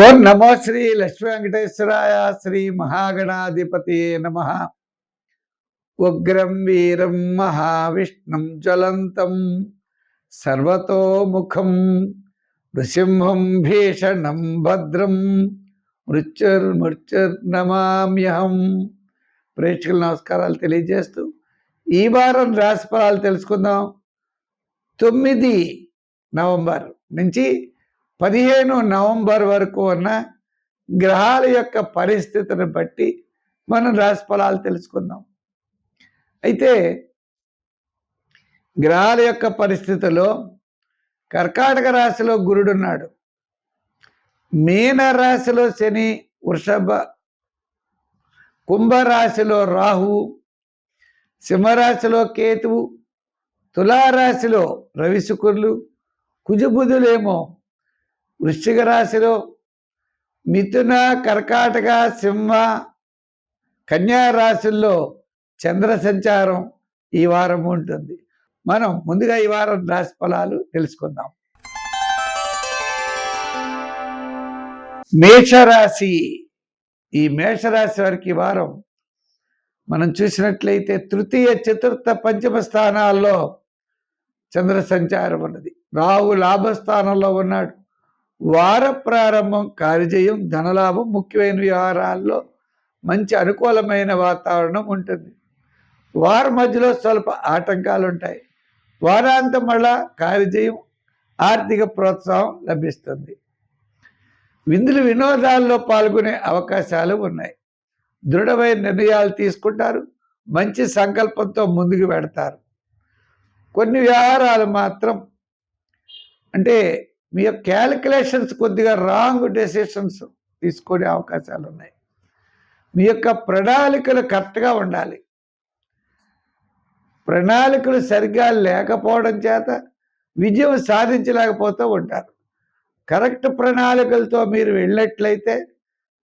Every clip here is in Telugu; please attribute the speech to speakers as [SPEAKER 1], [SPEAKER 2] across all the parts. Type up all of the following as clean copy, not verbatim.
[SPEAKER 1] ఓం నమో శ్రీ లక్ష్మీ వెంకటేశ్వరాయ శ్రీ మహాగణాధిపతి నమ. ఉగ్రం వీరం మహావిష్ణుం జ్వలంతం సర్వతోముఖం నృసింహం భీషణం భద్రం మృత్యుర్నమామ్యహం. ప్రేక్షకుల నమస్కారాలు తెలియజేస్తూ ఈ వారం రాశి ఫలాలు తెలుసుకుందాం. 9 నవంబర్ నుంచి 15 నవంబర్ వరకు ఉన్న గ్రహాల యొక్క పరిస్థితిని బట్టి మనం రాశి ఫలాలు తెలుసుకుందాం. అయితే గ్రహాల యొక్క పరిస్థితిలో కర్కాటక రాశిలో గురుడున్నాడు, మీన రాశిలో శని, వృషభ కుంభరాశిలో రాహువు, సింహరాశిలో కేతువు, తులారాశిలో రవి శుక్రులు, కుజబుధులేమో వృశ్చిక రాశిలో, మిథున కర్కాటక సింహ కన్యా రాశుల్లో చంద్ర సంచారం ఈ వారం ఉంటుంది. మనం ముందుగా ఈ వారం రాశి ఫలాలు తెలుసుకుందాం. మేషరాశి. ఈ మేషరాశి వారికి ఈ వారం మనం చూసినట్లయితే తృతీయ, చతుర్థ, పంచమ స్థానాల్లో చంద్ర సంచారం ఉన్నది. రాహు లాభస్థానంలో ఉన్నాడు. వార ప్రారంభం కార్యజయం, ధనలాభం, ముఖ్యమైన వ్యవహారాల్లో మంచి అనుకూలమైన వాతావరణం ఉంటుంది. వారం మధ్యలో స్వల్ప ఆటంకాలు ఉంటాయి. వారాంతం మళ్ళా కార్యజయం, ఆర్థిక ప్రోత్సాహం లభిస్తుంది. విందులు వినోదాల్లో పాల్గొనే అవకాశాలు ఉన్నాయి. దృఢమైన నిర్ణయాలు తీసుకుంటారు. మంచి సంకల్పంతో ముందుకు పెడతారు. కొన్ని వ్యవహారాలు మాత్రం అంటే మీ యొక్క క్యాలిక్యులేషన్స్ కొద్దిగా రాంగ్ డెసిషన్స్ తీసుకునే అవకాశాలు ఉన్నాయి. మీ యొక్క ప్రణాళికలు కరెక్ట్గా ఉండాలి. ప్రణాళికలు సరిగ్గా లేకపోవడం చేత విజయం సాధించలేకపోతూ ఉంటారు. కరెక్ట్ ప్రణాళికలతో మీరు వెళ్ళినట్లయితే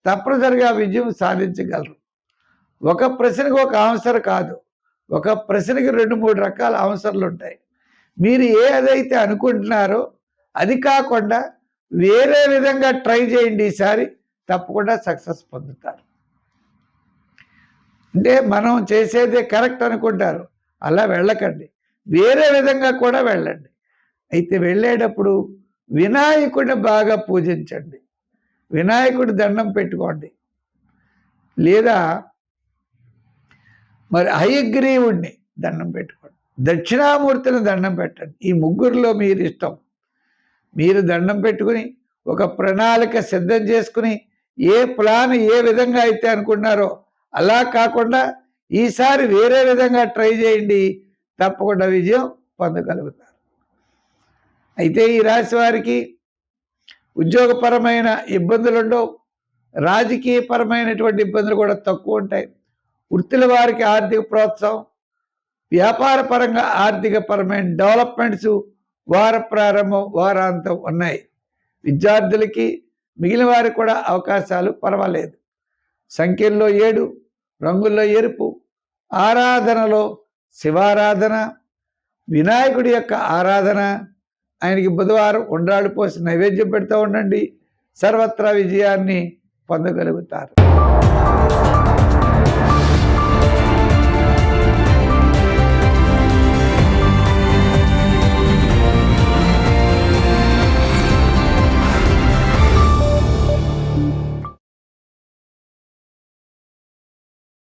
[SPEAKER 1] తప్పనిసరిగా విజయం సాధించగలరు. ఒక ప్రశ్నకు ఒక ఆన్సర్ కాదు, ఒక ప్రశ్నకి 2-3 రకాల ఆన్సర్లు ఉంటాయి. మీరు ఏదైతే అనుకుంటున్నారో అది కాకుండా వేరే విధంగా ట్రై చేయండి. ఈసారి తప్పకుండా సక్సెస్ పొందుతారు. అంటే మనం చేసేదే కరెక్ట్ అనుకుంటారు, అలా వెళ్ళకండి, వేరే విధంగా కూడా వెళ్ళండి. అయితే వెళ్ళేటప్పుడు వినాయకుడిని బాగా పూజించండి. వినాయకుడి దండం పెట్టుకోండి, లేదా మరి హయగ్రీవుడిని దండం పెట్టుకోండి, దక్షిణామూర్తిని దండం పెట్టండి. ఈ ముగ్గురులో మీరు ఇష్టం. మీరు దండం పెట్టుకుని ఒక ప్రణాళిక సిద్ధం చేసుకుని ఏ ప్లాన్ ఏ విధంగా అయితే అనుకున్నారో అలా కాకుండా ఈసారి వేరే విధంగా ట్రై చేయండి, తప్పకుండా విజయం పొందగలుగుతారు. అయితే ఈ రాశి వారికి ఉద్యోగపరమైన ఇబ్బందులు ఉండవు. రాజకీయపరమైనటువంటి ఇబ్బందులు కూడా తక్కువ ఉంటాయి. వృత్తుల వారికి ఆర్థిక ప్రోత్సాహం, వ్యాపార పరంగా ఆర్థిక పరమైన డెవలప్మెంట్స్ వార ప్రారంభం వారాంతం ఉన్నాయి. విద్యార్థులకి మిగిలిన వారికి కూడా అవకాశాలు పర్వాలేదు. సంఖ్యల్లో 7, రంగుల్లో ఎరుపు, ఆరాధనలో శివారాధన, వినాయకుడి యొక్క ఆరాధన, ఆయనకి బుధవారం ఉండ్రాళ్ళు పోసి నైవేద్యం పెడుతూ ఉండండి. సర్వత్రా విజయాన్ని పొందగలుగుతారు.